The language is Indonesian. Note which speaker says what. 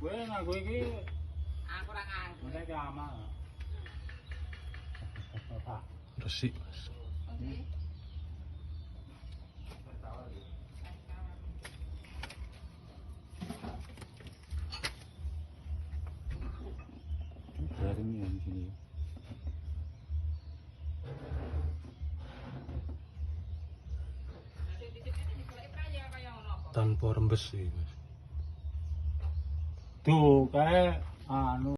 Speaker 1: Gue nganggo iki
Speaker 2: Aku ora nganggo.
Speaker 1: iki amal.
Speaker 3: Resik, Mas.
Speaker 2: Oke.
Speaker 1: Garing ya di sini.
Speaker 3: Tanpa rembes sih, Mas.
Speaker 1: Tuh kayak anu